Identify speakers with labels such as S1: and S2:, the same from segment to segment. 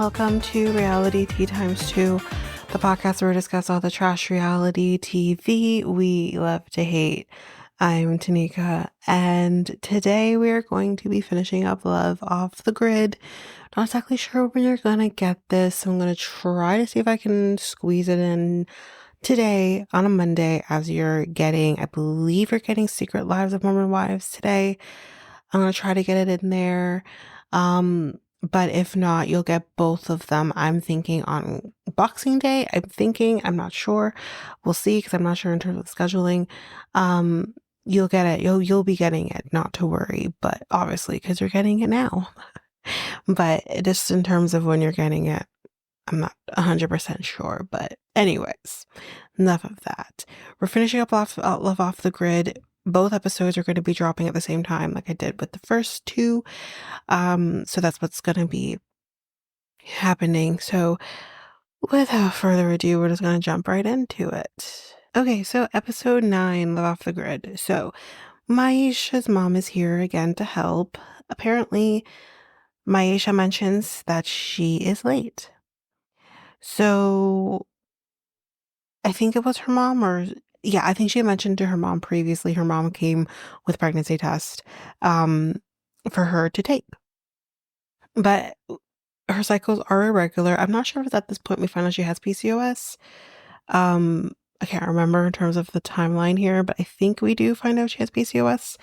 S1: welcome to Reality Tea Times 2, the podcast where we discuss all the trash reality TV we love to hate. I'm Tanika, and today we are going to be finishing up Love Off the Grid. Not exactly sure when you're gonna get this, so I'm gonna try to see if I can squeeze it in today on a Monday as you're getting, I believe you're getting Secret Lives of Mormon Wives today. I'm gonna try to get it in there. But if not, you'll get both of them. I'm thinking on Boxing Day. I'm not sure. We'll see, because I'm not sure in terms of scheduling. You'll get it. You'll be getting it, not to worry, but obviously because you're getting it now. But just in terms of when you're getting it, I'm not 100% sure. But anyways, enough of that. We're finishing up Love Off the Grid. Both episodes are going to be dropping at the same time, like I did with the first two. So that's what's going to be happening. So without further ado, we're just going to jump right into it. Okay, so episode 9, Love Off the Grid. So Myesha's mom is here again to help. Apparently, Myesha mentions that she is late. So I think it was her mom, I think she had mentioned to her mom previously. Her mom came with pregnancy test for her to take. But her cycles are irregular. I'm not sure if at this point we find out she has PCOS. I can't remember in terms of the timeline here, but I think we do find out she has PCOS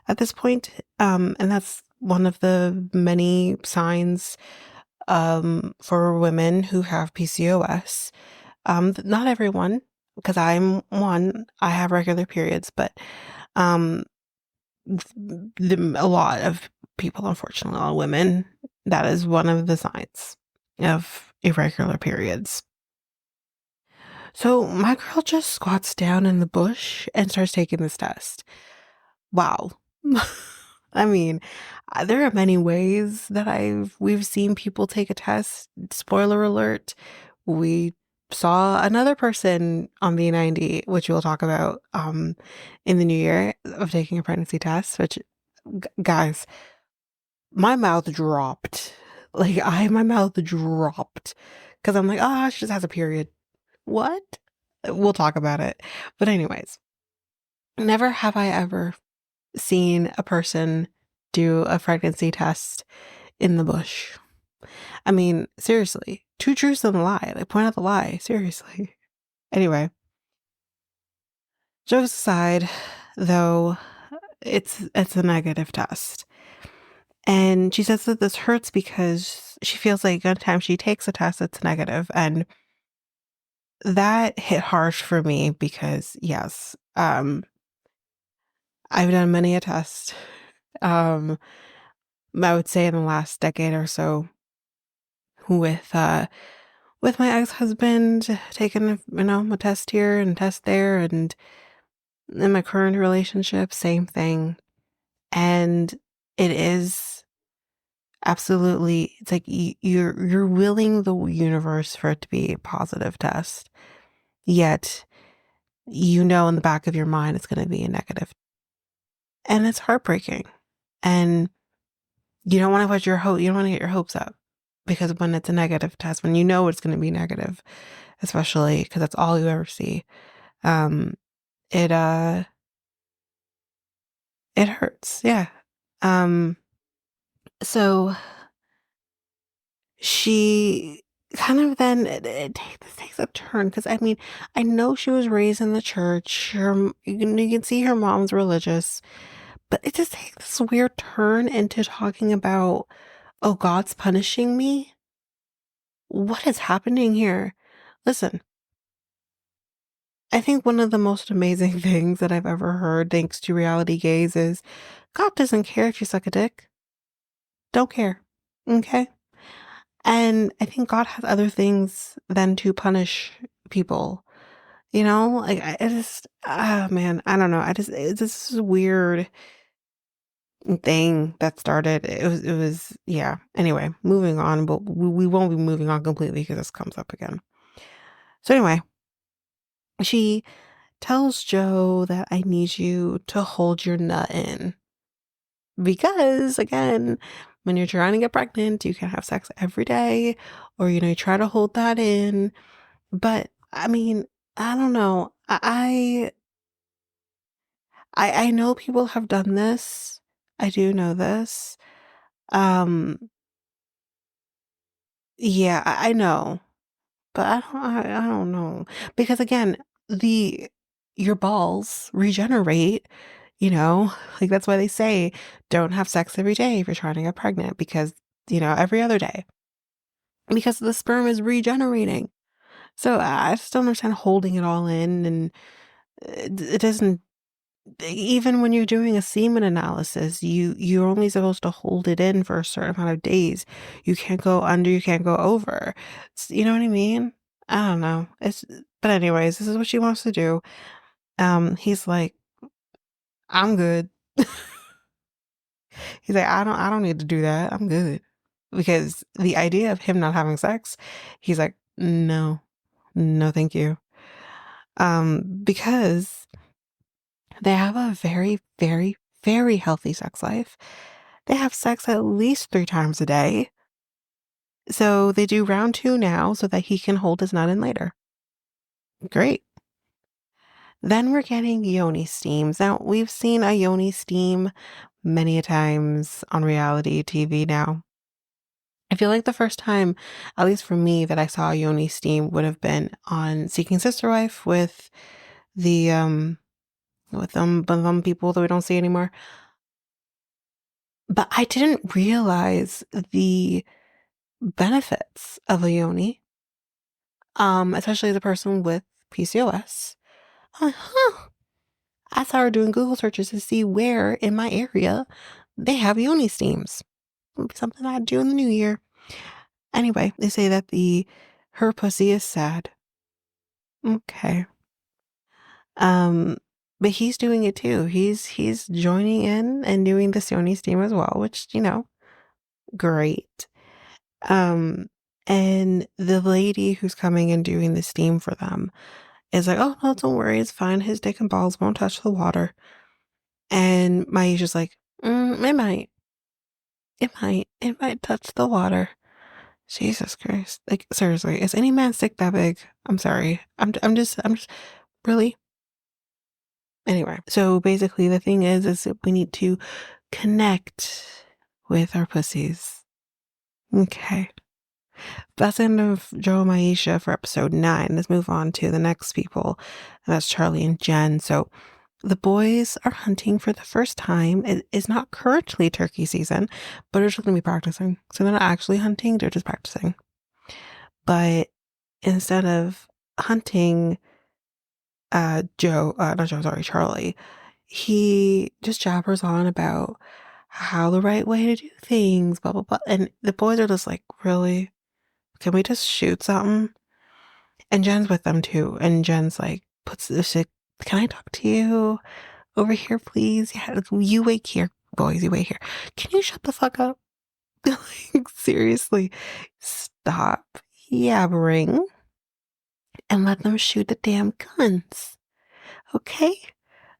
S1: at this point. And that's one of the many signs for women who have PCOS. Not everyone, because I'm one. I have regular periods, but a lot of people, unfortunately, a lot of women, that is one of the signs of irregular periods. So my girl just squats down in the bush and starts taking this test. Wow. I mean, there are many ways that we've seen people take a test. Spoiler alert, we saw another person on V90, which we'll talk about in the new year, of taking a pregnancy test, which, guys, my mouth dropped. My mouth dropped because I'm like, she just has a period. What? We'll talk about it. But anyways, never have I ever seen a person do a pregnancy test in the bush. I mean, seriously, two truths and a lie. They point out the lie. Seriously. Anyway, jokes aside, though, it's a negative test. And she says that this hurts because she feels like anytime she takes a test, it's negative. And that hit harsh for me because, yes, I've done many a test. I would say in the last decade or so, with my ex-husband, taking a test here and test there, and in my current relationship, same thing. And it is absolutely, it's like you're willing the universe for it to be a positive test, yet in the back of your mind it's going to be a negative, and it's heartbreaking. And you don't want to you don't want to get your hopes up, because when it's a negative test, when it's going to be negative, especially because that's all you ever see, it hurts. Yeah. So she kind of then this takes a turn, because I mean, I know she was raised in the church. You can see her mom's religious, but it just takes this weird turn into talking about, oh, God's punishing me. What is happening here? Listen, I think one of the most amazing things that I've ever heard, thanks to reality gaze, is God doesn't care if you suck a dick. Don't care. Okay? And I think God has other things than to punish people. I just, man, I don't know. It's this weird thing that started. It was, yeah. Anyway, moving on, but we won't be moving on completely because this comes up again. So anyway, she tells Joe that I need you to hold your nut in, because, again, when you're trying to get pregnant, you can have sex every day, or you try to hold that in. But I mean, I don't know. I know people have done this. I do know this. Um, yeah, I know, but I don't know because again, the your balls regenerate. Like that's why they say don't have sex every day if you're trying to get pregnant because every other day because the sperm is regenerating. So I just don't understand holding it all in, and it doesn't. Even when you're doing a semen analysis, you're only supposed to hold it in for a certain amount of days. You can't go under, you can't go over. You know what I mean? I don't know. But anyways, this is what she wants to do. He's like, I'm good. He's like, I don't need to do that. I'm good. Because the idea of him not having sex, he's like, no, no, thank you. Because they have a very, very, very healthy sex life. They have sex at least 3 times a day. So they do round 2 now so that he can hold his nut in later. Great. Then we're getting yoni steams. Now, we've seen a yoni steam many a times on reality TV now. I feel like the first time, at least for me, that I saw a yoni steam would have been on Seeking Sister Wife the with them people that we don't see anymore. But I didn't realize the benefits of a yoni, especially as a person with PCOS. I'm like, huh. I started doing Google searches to see where in my area they have yoni steams. It'll be something I'd do in the new year. Anyway, they say that her pussy is sad. Okay. Um, but he's doing it too. He's joining in and doing the yoni steam as well, which great. Um, and the lady who's coming and doing the steam for them is like, oh, no, don't worry, it's fine. His dick and balls won't touch the water. And Myesha's like, it might. It might touch the water. Jesus Christ. Like, seriously, is any man's dick that big? I'm sorry. I'm just, really? Anyway, so basically the thing is that we need to connect with our pussies. Okay. That's the end of Joe and Myesha for episode 9. Let's move on to the next people. And that's Charlie and Jenn. So the boys are hunting for the first time. It is not currently turkey season, but they're just going to be practicing. So they're not actually hunting, they're just practicing. But instead of hunting Charlie, he just jabbers on about how the right way to do things, blah, blah, blah. And the boys are just like, really? Can we just shoot something? And Jenn's with them too. And Jenn's like, puts this shit, can I talk to you over here, please? Yeah, you wait here, boys, you wait here. Can you shut the fuck up? Like, seriously, stop yabbering and let them shoot the damn guns. Okay?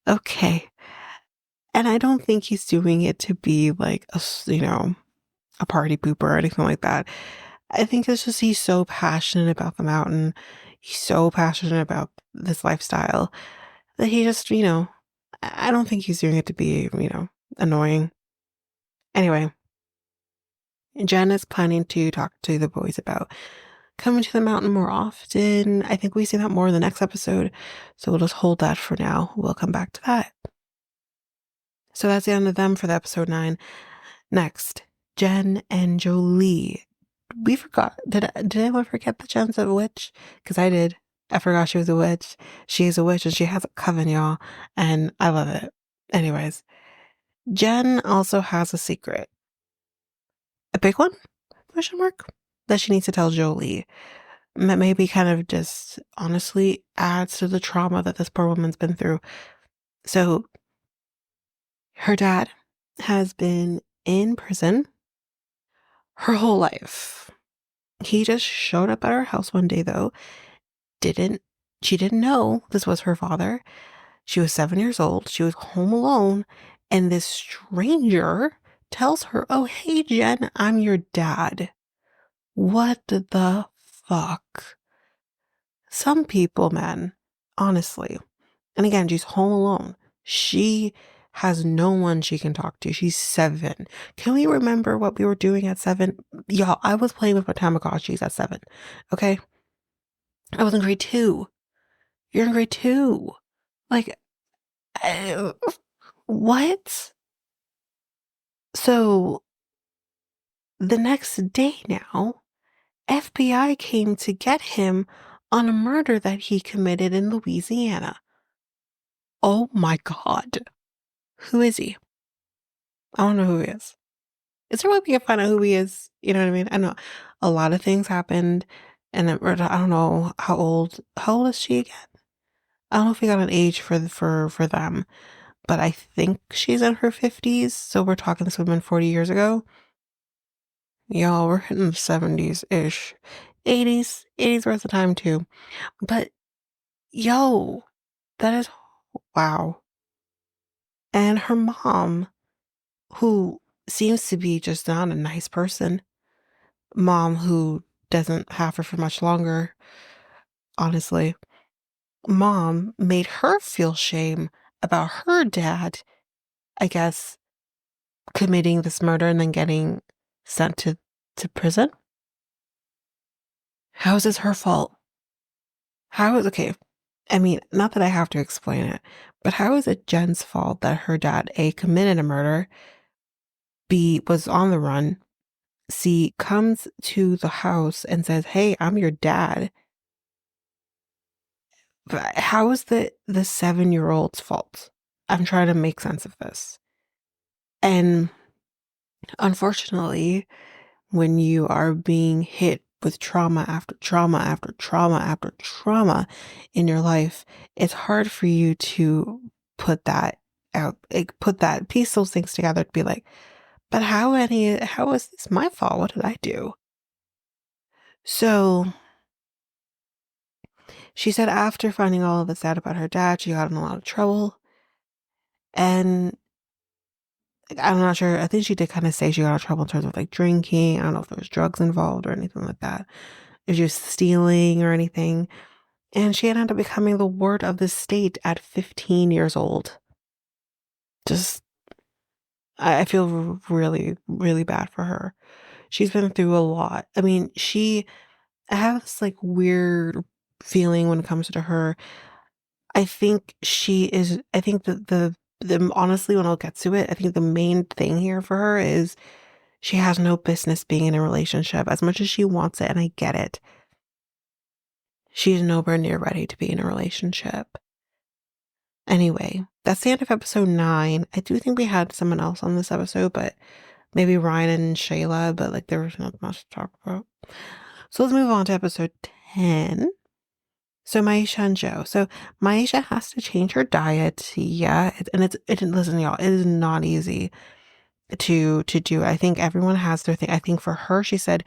S1: Okay. And I don't think he's doing it to be like a party pooper or anything like that. I think it's just he's so passionate about the mountain. He's so passionate about this lifestyle that he just, I don't think he's doing it to be, annoying. Anyway, Jenn is planning to talk to the boys about coming to the mountain more often. I think we see that more in the next episode. So we'll just hold that for now. We'll come back to that. So that's the end of them for the episode 9. Next, Jenn and Jolie. We forgot. Did anyone forget that Jenn's a witch? Because I did. I forgot she was a witch. She's a witch and she has a coven, y'all. And I love it. Anyways, Jenn also has a secret. A big one? Question mark? That she needs to tell Jolie. That maybe kind of just honestly adds to the trauma that this poor woman's been through. So, her dad has been in prison her whole life. He just showed up at her house one day, though. She didn't know this was her father. She was 7 years old. She was home alone. And this stranger tells her, oh, hey, Jenn, I'm your dad. What the fuck? Some people, man, honestly, and again, she's home alone. She has no one she can talk to. She's 7. Can we remember what we were doing at 7? Y'all, I was playing with my Tamagotchis at 7. Okay? I was in grade 2. You're in grade 2. Like, what? So the next day now, FBI came to get him on a murder that he committed in Louisiana. Oh my God. Who is he? I don't know who he is. Is there a way we can find out who he is? You know what I mean? I know a lot of things happened, and I don't know how old. How old is she again? I don't know if we got an age for them, but I think she's in her 50s. So we're talking this woman 40 years ago. Y'all, we're hitting the 70s ish, 80s worth of time too. But yo, that is wow. And her mom, who seems to be just not a nice person, mom who doesn't have her for much longer, honestly. Mom made her feel shame about her dad, I guess, committing this murder and then getting sent to prison. How is this her fault? How is okay? I mean, not that I have to explain it, but how is it Jenn's fault that her dad A committed a murder, B was on the run, C comes to the house and says, "Hey, I'm your dad." But how is the 7-year-old's fault? I'm trying to make sense of this. And unfortunately, when you are being hit with trauma after trauma after trauma after trauma in your life, it's hard for you to put that out, like piece those things together to be like, but how is this my fault? What did I do? So she said after finding all of this out about her dad, she got in a lot of trouble. And I'm not sure. I think she did kind of say she got in trouble in terms of like drinking. I don't know if there was drugs involved or anything like that. If she was stealing or anything. And she ended up becoming the ward of the state at 15 years old. Just, I feel really, really bad for her. She's been through a lot. I mean, I have this like weird feeling when it comes to her. I think I think that honestly, when I'll get to it, I think the main thing here for her is she has no business being in a relationship as much as she wants it. And I get it. She's nowhere near ready to be in a relationship. Anyway, that's the end of episode 9. I do think we had someone else on this episode, but maybe Ryan and Shayla, but like there was not much to talk about. So let's move on to episode 10. So Myesha and Joe. So Myesha has to change her diet. Yeah. Listen, y'all, it is not easy to do. I think everyone has their thing. I think for her, she said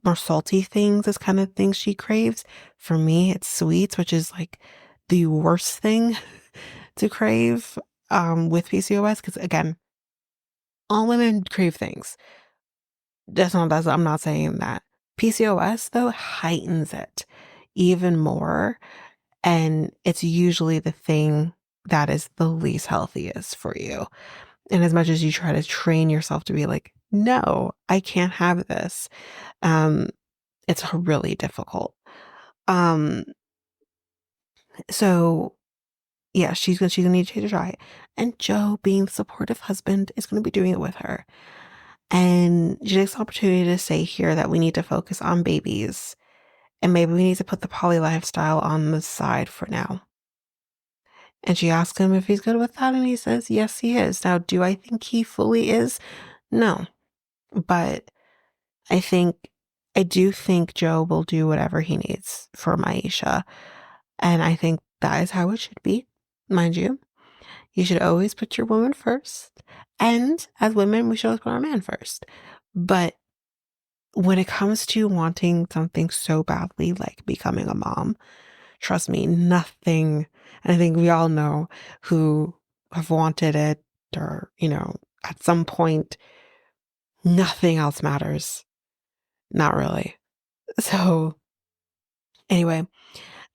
S1: more salty things is kind of things she craves. For me, it's sweets, which is like the worst thing to crave with PCOS. Because again, all women crave things. I'm not saying that. PCOS though heightens it even more. And it's usually the thing that is the least healthiest for you. And as much as you try to train yourself to be like, no, I can't have this, it's really difficult. So yeah, she's gonna need to try it. And Joe, being the supportive husband, is gonna be doing it with her. And she takes the opportunity to say here that we need to focus on babies. And maybe we need to put the poly lifestyle on the side for now. And she asks him if he's good with that, and he says, yes, he is. Now, do I think he fully is? No. But I do think Joe will do whatever he needs for Myesha. And I think that is how it should be, mind you. You should always put your woman first. And as women, we should always put our man first. But when it comes to wanting something so badly, like becoming a mom, trust me, nothing. And I think we all know who have wanted it or, at some point, nothing else matters. Not really. So, anyway,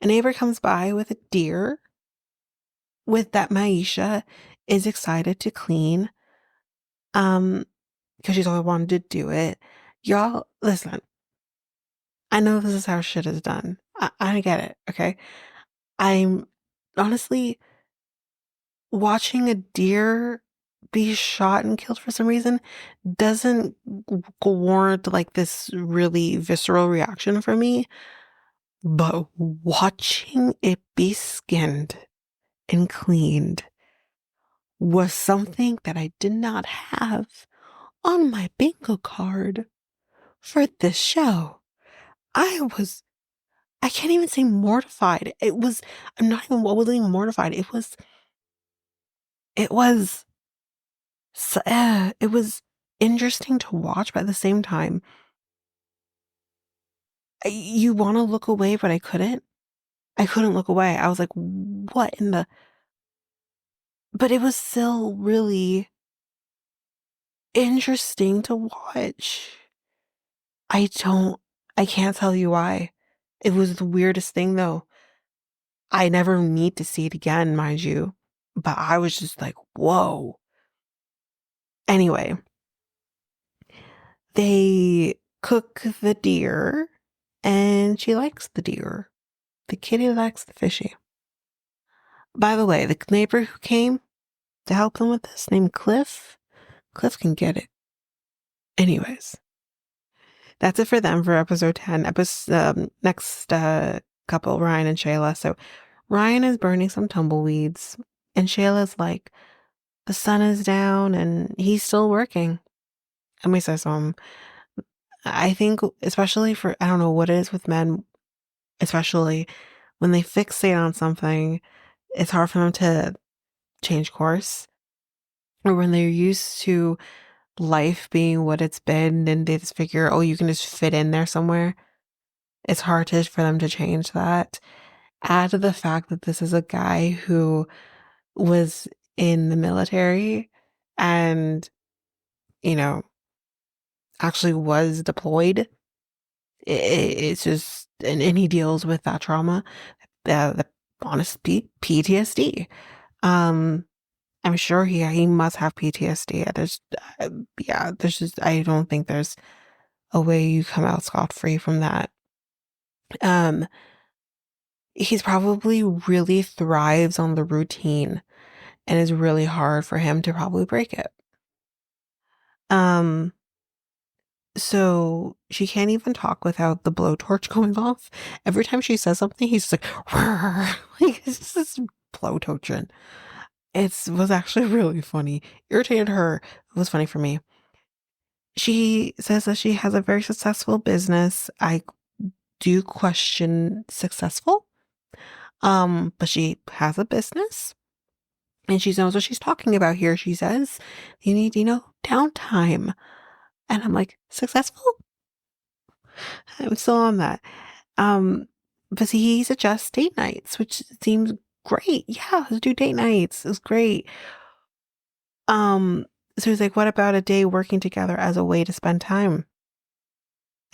S1: a neighbor comes by with a deer with that Myesha is excited to clean. Because she's always wanted to do it. Y'all, listen, I know this is how shit is done. I get it, okay? I'm honestly watching a deer be shot and killed for some reason doesn't warrant like this really visceral reaction for me. But watching it be skinned and cleaned was something that I did not have on my bingo card for this show. I can't even say mortified. I wasn't even mortified. It was, it was interesting to watch, but at the same time, you want to look away, but I couldn't. I couldn't look away. I was like, what in the, but it was still really interesting to watch. I don't, I can't tell you why. It was the weirdest thing though. I never need to see it again, mind you. But I was just like, whoa. Anyway, they cook the deer and she likes the deer. The kitty likes the fishy. By the way, the neighbor who came to help them with this, named Cliff, Cliff can get it. Anyways, that's it for them for episode 10. Next couple, Ryan and Shayla. So Ryan is burning some tumbleweeds, and Shayla's like, the sun is down and he's still working. Let me say something. I think, especially for, I don't know what it is with men, especially when they fixate on something, it's hard for them to change course. Or when they're used to life being what it's been and they just figure, oh, you can just fit in there somewhere. It's hard for them to change that. Add to the fact that this is a guy who was in the military and, you know, actually was deployed. It's just, and he deals with that trauma, the honest PTSD. I'm sure he must have PTSD. There's just, I don't think there's a way you come out scot-free from that. He's probably really thrives on the routine and it's really hard for him to probably break it. So she can't even talk without the blowtorch going off. Every time she says something, he's just like, like it's just blowtorching. It was actually really funny. Irritated her. It was funny for me. She says that she has a very successful business. I do question successful. But she has a business and she knows what she's talking about here. She says, you need, downtime. And I'm like, successful? I'm still on that. But he suggests date nights, which seems great. Yeah, let's do date nights. It's great. So he's like, what about a day working together as a way to spend time?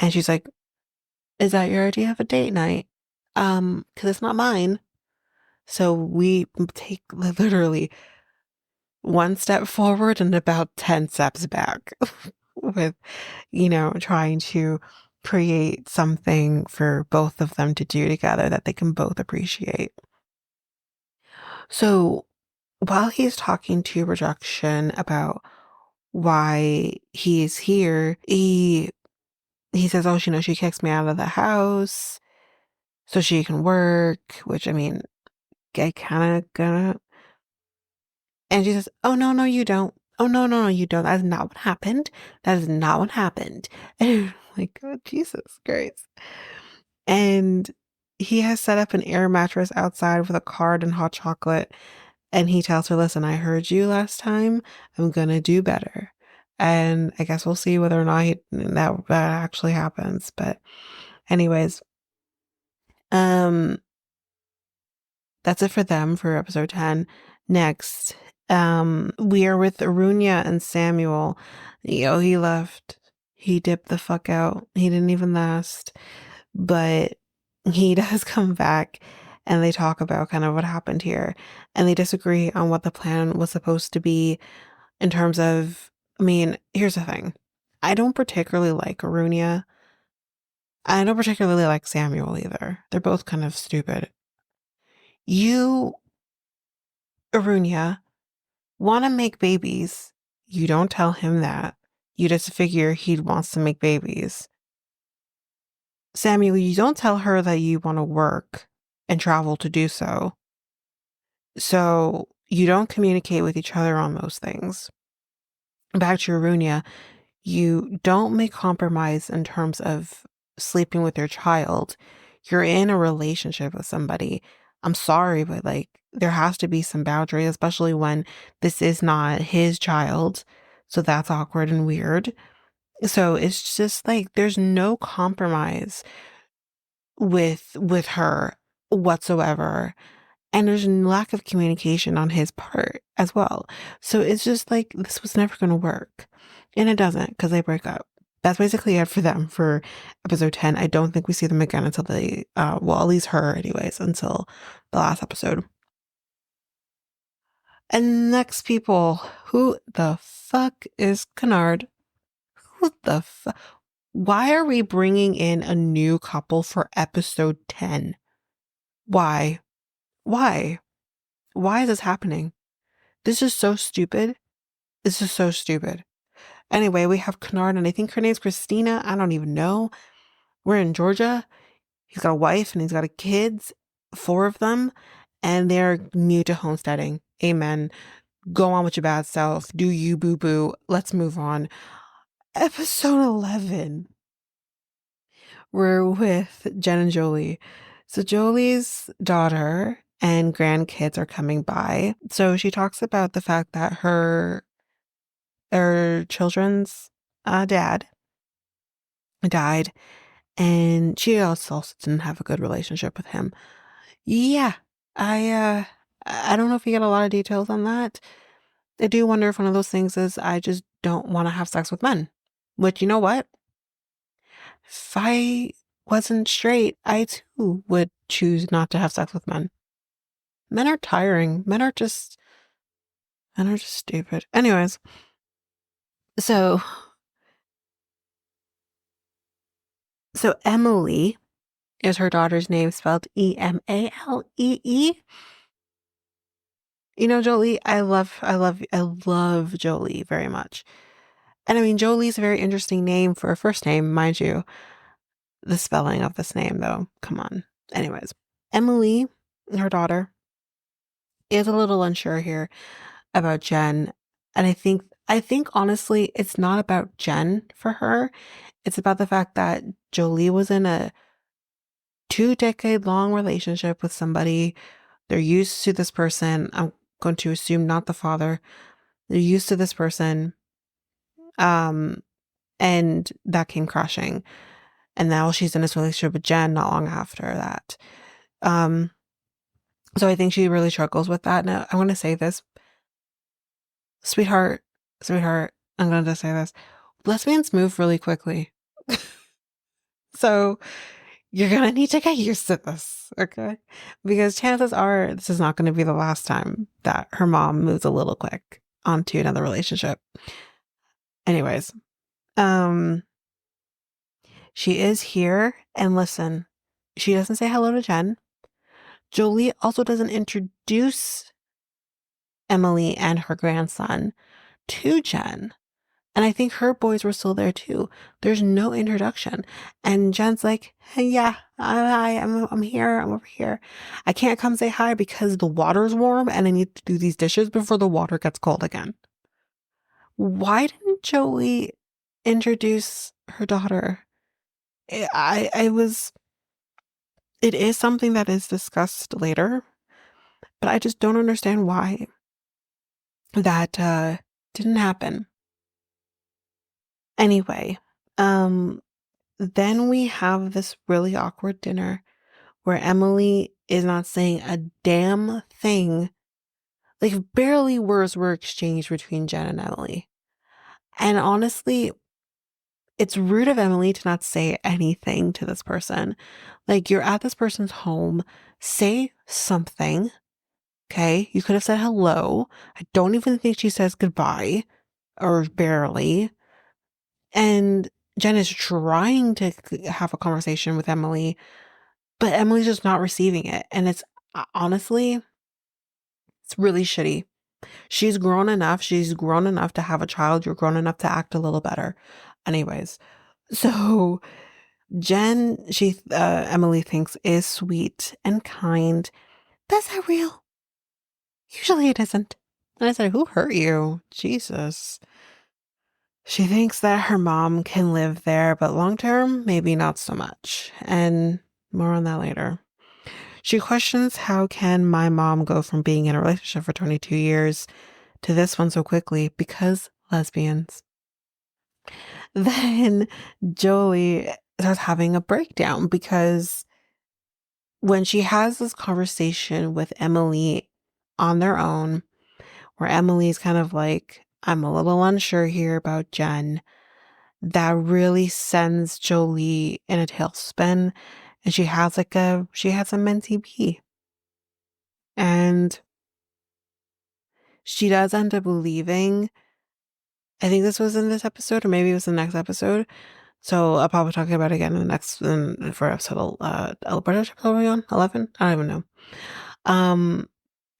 S1: And she's like, is that your idea of a date night? Because it's not mine. So we take literally one step forward and about 10 steps back with, trying to create something for both of them to do together that they can both appreciate. So while he's talking to Rejection about why he is here, he says, oh, she kicks me out of the house so she can work, which I mean, I kind of gonna. And she says, oh, no, no, you don't. Oh, no, no, no, you don't. That is not what happened. That is not what happened. And I'm like, oh, Jesus Christ. And he has set up an air mattress outside with a card and hot chocolate. And he tells her, listen, I heard you last time. I'm going to do better. And I guess we'll see whether or not that actually happens. But anyways, that's it for them for episode 10. Next, We are with Arunia and Samuel. He left. He dipped the fuck out. He didn't even last. But he does come back and they talk about kind of what happened here. And they disagree on what the plan was supposed to be in terms of, I mean, here's the thing. I don't particularly like Arunia. I don't particularly like Samuel either. They're both kind of stupid. You, Arunia, want to make babies. You don't tell him that. You just figure he wants to make babies. Samuel, you don't tell her that you want to work and travel to do so. So you don't communicate with each other on those things. Back to Arunia, you don't make compromise in terms of sleeping with your child. You're in a relationship with somebody. I'm sorry, but like there has to be some boundary, especially when this is not his child. So that's awkward and weird. So it's just like there's no compromise with her whatsoever. And there's a lack of communication on his part as well. So it's just like this was never going to work. And it doesn't because they break up. That's basically it for them for episode 10. I don't think we see them again until they, well, at least her, anyways, until the last episode. And next people, who the fuck is Kennard? Who the fuck? Why are we bringing in a new couple for episode 10? Why? Why? Why is this happening? This is so stupid. This is so stupid. Anyway, we have Kennard, and I think her name's Christina. I don't even know. We're in Georgia. He's got a wife and he's got kids, 4 of them, and they're new to homesteading. Amen. Go on with your bad self. Do you, boo boo. Let's move on. Episode 11. We're with Jenn and Jolie. So Jolie's daughter and grandkids are coming by. So she talks about the fact that her children's dad died, and she also didn't have a good relationship with him. Yeah, I don't know if you get a lot of details on that. I do wonder if one of those things is I just don't want to have sex with men. Which, you know what? If I wasn't straight, I too would choose not to have sex with men. Men are tiring. Men are just stupid. Anyways, so Emily is her daughter's name, spelled Emalee. You know, Jolie, I love Jolie very much. And I mean, Jolie's a very interesting name for a first name, mind you. The spelling of this name, though, come on. Anyways, Emily, her daughter, is a little unsure here about Jenn. And I think honestly, it's not about Jenn for her. It's about the fact that Jolie was in a 2-decade-long relationship with somebody. They're used to this person. I'm going to assume not the father. They're used to this person. And that came crashing. And now she's in this relationship with Jenn not long after that. So I think she really struggles with that. Now, I want to say this. Sweetheart, I'm going to say this. Lesbians move really quickly. So you're going to need to get used to this, okay? Because chances are this is not going to be the last time that her mom moves a little quick onto another relationship. Anyways, she is here, and listen, she doesn't say hello to Jenn. Jolie also doesn't introduce Emily and her grandson to Jenn. And I think her boys were still there too. There's no introduction. And Jen's like, hey, yeah, hi, I'm here. I'm over here. I can't come say hi because the water's warm and I need to do these dishes before the water gets cold again. Why didn't Jolie introduce her daughter? It is something that is discussed later, but I just don't understand why that didn't happen. Anyway, then we have this really awkward dinner where Emily is not saying a damn thing Like, barely words were exchanged between Jenn and Emily. And honestly, it's rude of Emily to not say anything to this person. Like, you're at this person's home, say something, okay? You could have said hello. I don't even think she says goodbye, or barely. And Jenn is trying to have a conversation with Emily, but Emily's just not receiving it. And it's honestly, it's really shitty. She's grown enough. She's grown enough to have a child. You're grown enough to act a little better. Anyways, so Jenn, Emily thinks is sweet and kind. That's that real? Usually it isn't. And I said, who hurt you? Jesus. She thinks that her mom can live there, but long term, maybe not so much. And more on that later. She questions, how can my mom go from being in a relationship for 22 years to this one so quickly? Because lesbians. Then Jolie starts having a breakdown because when she has this conversation with Emily on their own, where Emily's kind of like, I'm a little unsure here about Jenn, that really sends Jolie in a tailspin. And she has some mentee B. And she does end up leaving. I think this was in this episode, or maybe it was the next episode. So I'll probably talk about it again in the next, for episode, what episode are we on? 11? I don't even know.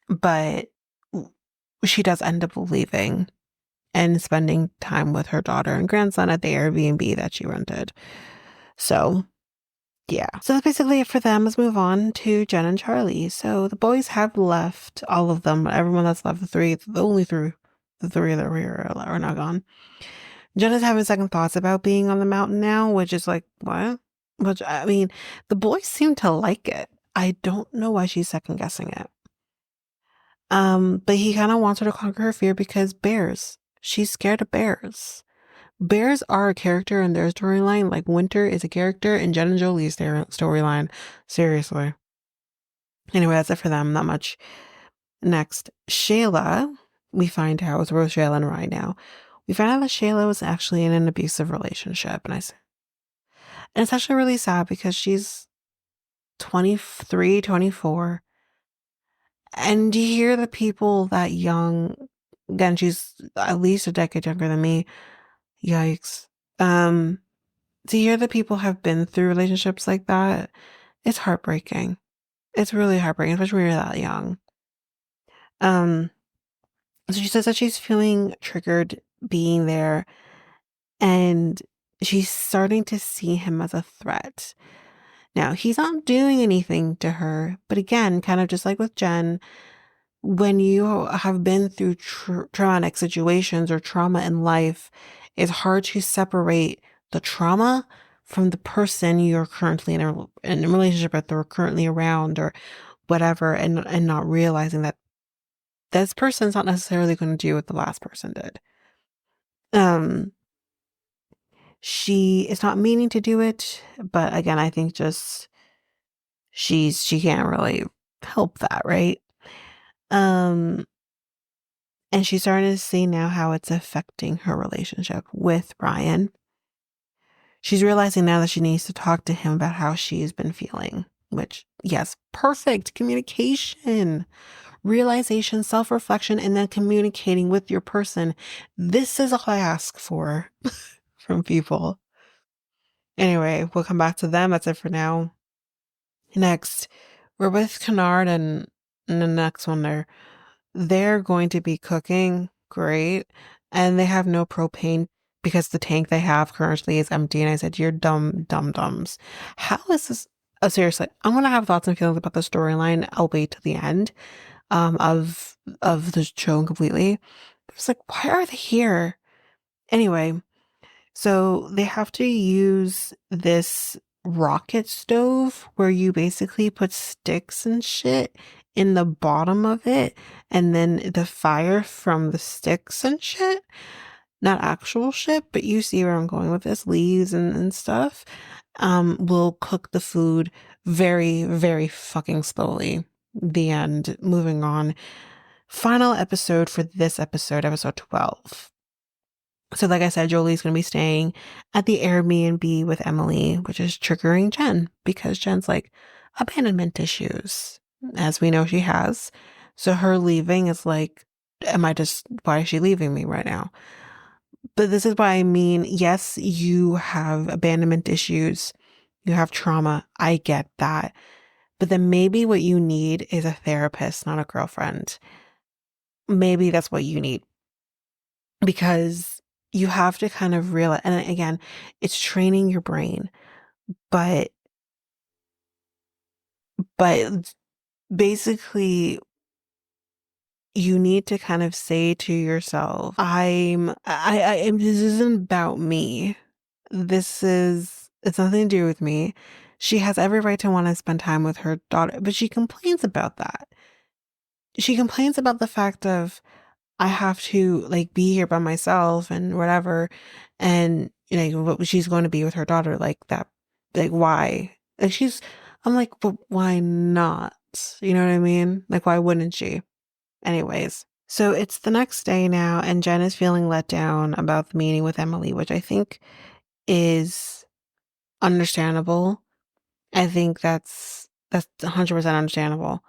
S1: But she does end up leaving and spending time with her daughter and grandson at the Airbnb that she rented. So, yeah. So that's basically it for them. Let's move on to Jenn and Charlie. So the boys have left, all of them, everyone that's left, the only three that were here are now gone. Jenn is having second thoughts about being on the mountain now, which is like, what? Which, I mean, the boys seem to like it. I don't know why she's second guessing it. But he kind of wants her to conquer her fear because bears. She's scared of bears. Bears are a character in their storyline, like Winter is a character in Jenn and Jolie's storyline. Seriously. Anyway, that's it for them. Not much. Next, Shayla. We find out, so we're with Shayla and Ryan now. We found out that Shayla was actually in an abusive relationship. And it's actually really sad because she's 23, 24. And you hear the people that young, again, she's at least a decade younger than me. Yikes. To hear that people have been through relationships like that, it's heartbreaking. It's really heartbreaking, especially when you're that young. So she says that she's feeling triggered being there, and she's starting to see him as a threat. Now, he's not doing anything to her, but again, kind of just like with Jenn, when you have been through traumatic situations or trauma in life, it's hard to separate the trauma from the person you're currently in a relationship with or currently around or whatever, and not realizing that this person's not necessarily going to do what the last person did. She is not meaning to do it, but again, I think just she can't really help that, right? And she's starting to see now how it's affecting her relationship with Brian. She's realizing now that she needs to talk to him about how she's been feeling, which, yes, perfect communication, realization, self-reflection, and then communicating with your person. This is all I ask for from people. Anyway, we'll come back to them. That's it for now. Next, we're with Kennard and the next one they're going to be cooking. Great. And they have no propane because the tank they have currently is empty. And I said, you're dums. How is this? Oh, seriously, I'm going to have thoughts and feelings about the storyline. I'll wait till the end of the show completely. It's like, why are they here? Anyway, so they have to use this rocket stove where you basically put sticks and shit in the bottom of it, and then the fire from the sticks and shit, not actual shit, but you see where I'm going with this, leaves and stuff, will cook the food very, very fucking slowly. The end. Moving on. final episode for this episode, episode 12. So, like I said, Jolie's going to be staying at the Airbnb with Emily, which is triggering Jenn because Jenn's like abandonment issues, as we know she has. So, her leaving is like, why is she leaving me right now? But this is what I mean. Yes, you have abandonment issues, you have trauma. I get that. But then maybe what you need is a therapist, not a girlfriend. Maybe that's what you need because you have to kind of realize, and again, it's training your brain, but but basically you need to kind of say to yourself, this isn't about me. It's nothing to do with me. She has every right to want to spend time with her daughter, but she complains about that. She complains about the fact of, I have to like be here by myself and whatever. And she's going to be with her daughter like that. Like, why? I'm like, but why not? You know what I mean? Like, why wouldn't she? Anyways, so it's the next day now, and Jenn is feeling let down about the meeting with Emily, which I think is understandable. I think that's 100% understandable.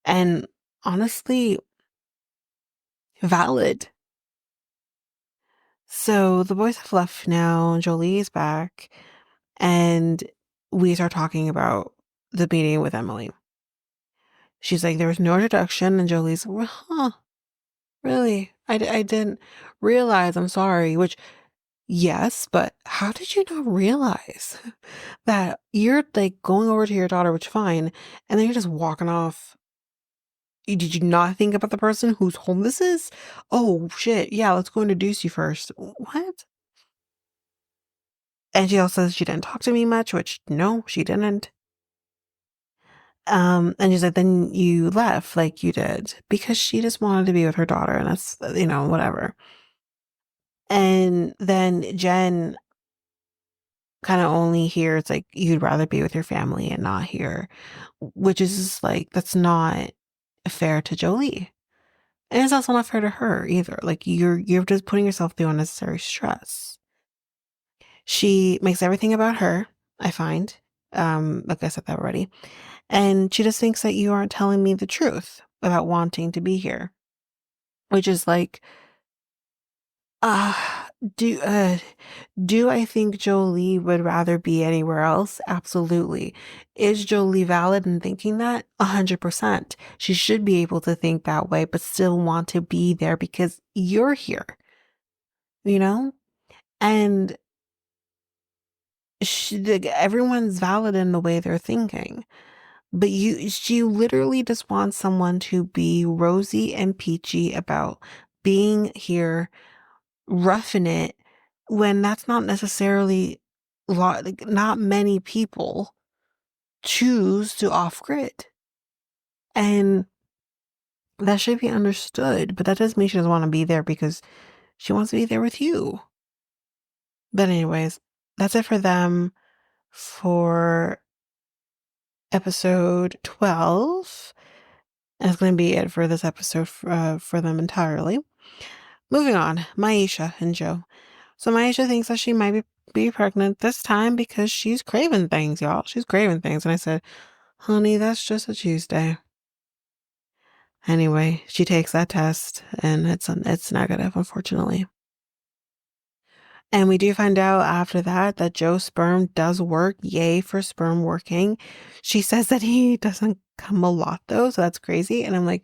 S1: And honestly, valid. So the boys have left now. Jolie is back, and we start talking about the meeting with Emily. She's like, there was no introduction, and Jolie's, well, huh, really? I didn't realize. I'm sorry. Which, yes, but how did you not realize that you're like going over to your daughter, which fine, and then you're just walking off? Did you not think about the person whose home this is? Oh shit, yeah, let's go introduce you first. What? And she also says she didn't talk to me much, which no, she didn't. And she's like, then you left like you did because she just wanted to be with her daughter, and that's, whatever. And then Jenn kind of only hears like, you'd rather be with your family and not here, which is just like, that's not fair to Jolie. And it's also not fair to her either. Like, you're just putting yourself through unnecessary stress. She makes everything about her, I find. Like I said that already. And she just thinks that you aren't telling me the truth about wanting to be here, which is like, uh, do, uh, do I think Jolie would rather be anywhere else? Absolutely. Is Jolie valid in thinking that? 100%. She should be able to think that way, but still want to be there because you're here, you know? And everyone's valid in the way they're thinking. But she literally just wants someone to be rosy and peachy about being here, roughing it, when that's not necessarily like, not many people choose to off grid. And that should be understood, but that doesn't mean she doesn't want to be there because she wants to be there with you. But anyways, that's it for them for episode 12. That's going to be it for this episode for them entirely. Moving on, Myesha and Joe. So Myesha thinks that she might be pregnant this time because she's craving things, y'all. She's craving things. And I said, honey, that's just a Tuesday. Anyway, she takes that test and it's negative, unfortunately. And we do find out after that Joe's sperm does work. Yay for sperm working. She says that he doesn't come a lot though, so that's crazy. And I'm like,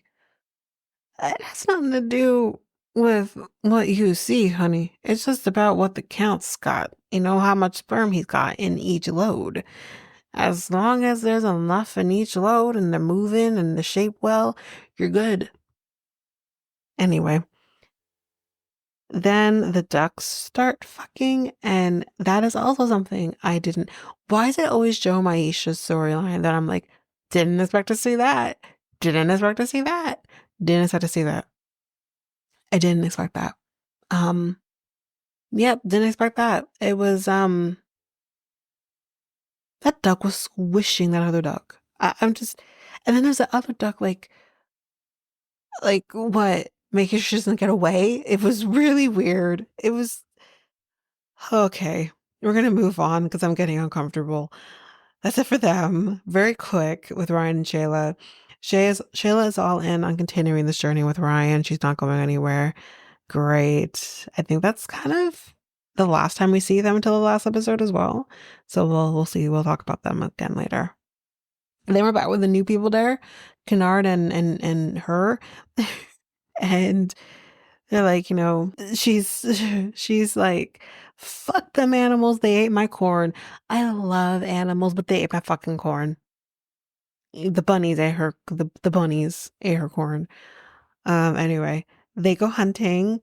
S1: it has nothing to do with what you see, honey. It's just about what the count's got. You know, how much sperm he's got in each load. As long as there's enough in each load and they're moving and the shape well, you're good. Anyway, then the ducks start fucking, and that is also something I didn't. Why is it always Joe Myesha's storyline that I'm like, didn't expect to see that? Didn't expect to see that? Didn't expect to see that. I didn't expect that. Yep, didn't expect that. It was that duck was squishing that other duck. I'm just, and then there's the other duck like Like, what? Making sure she doesn't get away? It was really weird. It was okay. We're gonna move on because I'm getting uncomfortable. That's it for them. Very quick with Ryan and Shayla. Shayla is all in on continuing this journey with Ryan. She's not going anywhere. Great. I think that's kind of the last time we see them until the last episode as well. So we'll see. We'll talk about them again later. And then we're back with the new people there, Kennard and her. And they're like, she's like, fuck them animals. They ate my corn. I love animals, but they ate my fucking corn. The bunnies ate her. The bunnies ate her corn. Anyway, they go hunting.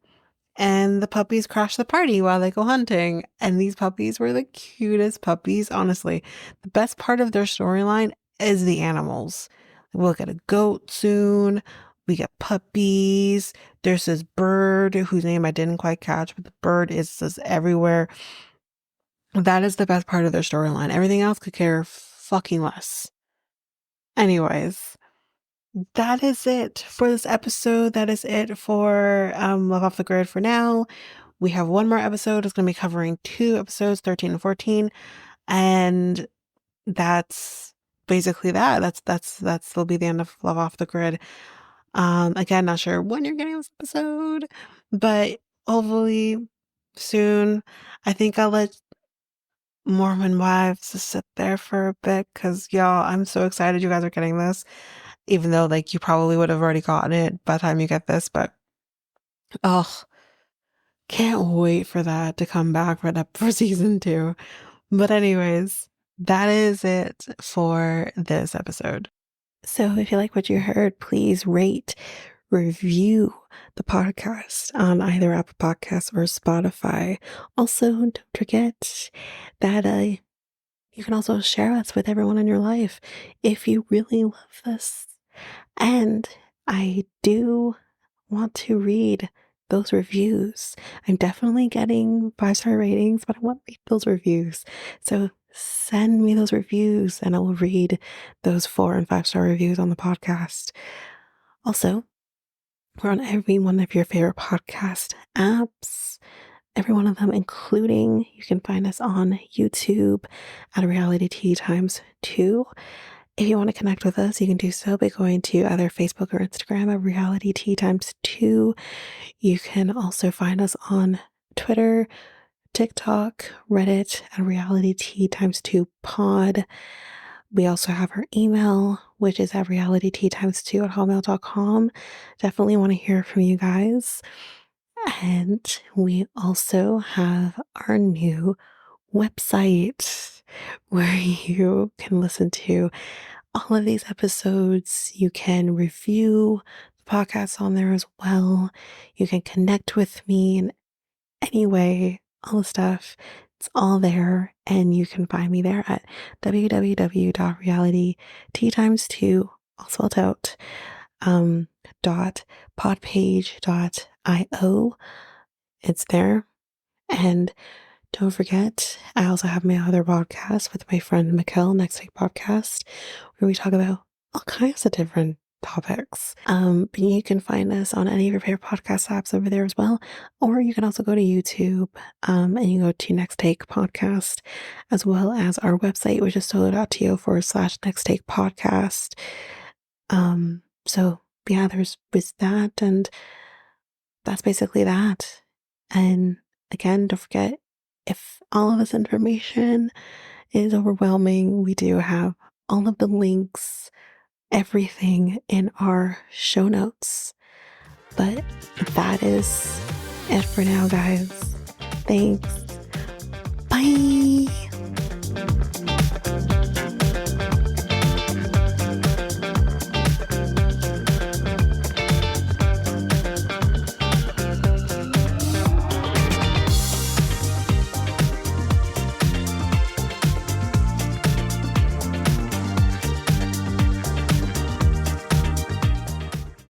S1: And the puppies crash the party while they go hunting. And these puppies were the cutest puppies. Honestly, the best part of their storyline is the animals. We'll get a goat soon. We get puppies. There's this bird whose name I didn't quite catch, but the bird is just everywhere. That is the best part of their storyline. Everything else could care fucking less. Anyways, that is it for this episode. That is it for Love Off the Grid for now. We have one more episode. It's going to be covering 2 episodes, 13 and 14. And that's basically that. That'll be the end of Love Off the Grid. Again, not sure when you're getting this episode, but hopefully soon. I think I'll let Mormon Wives just sit there for a bit because y'all, I'm so excited you guys are getting this. Even though like you probably would have already gotten it by the time you get this, but oh, can't wait for that to come back for season 2. But anyways, that is it for this episode. So if you like what you heard, please rate, review the podcast on either Apple Podcasts or Spotify. Also, don't forget that you can also share us with everyone in your life if you really love this. And I do want to read those reviews. I'm definitely getting 5-star ratings, but I want to read those reviews. So send me those reviews and I will read those 4 and 5-star reviews on the podcast. Also, we're on every one of your favorite podcast apps. Every one of them, including you can find us on YouTube at Reality Tea Times2. If you want to connect with us, you can do so by going to either Facebook or Instagram at Reality Tea Times2. You can also find us on Twitter, TikTok, Reddit at Reality Tea Times2 Pod. We also have our email, which is at realityteatimes2 at hotmail.com. Definitely want to hear from you guys. And we also have our new website where you can listen to all of these episodes. You can review the podcast on there as well. You can connect with me in any way, all the stuff. It's all there. And you can find me there at www.realityteatimes2, all spelled out, .podpage.io. It's there. And don't forget, I also have my other podcast with my friend Mikkel, Next Week Podcast, where we talk about all kinds of different topics. But you can find us on any of your favorite podcast apps over there as well. Or you can also go to YouTube and you go to Next Take Podcast, as well as our website, which is solo.to/Next Take Podcast. So yeah, there's that, and that's basically that. And again, don't forget, if all of this information is overwhelming, we do have all of the links, everything in our show notes. But that is it for now, guys. Thanks. Bye.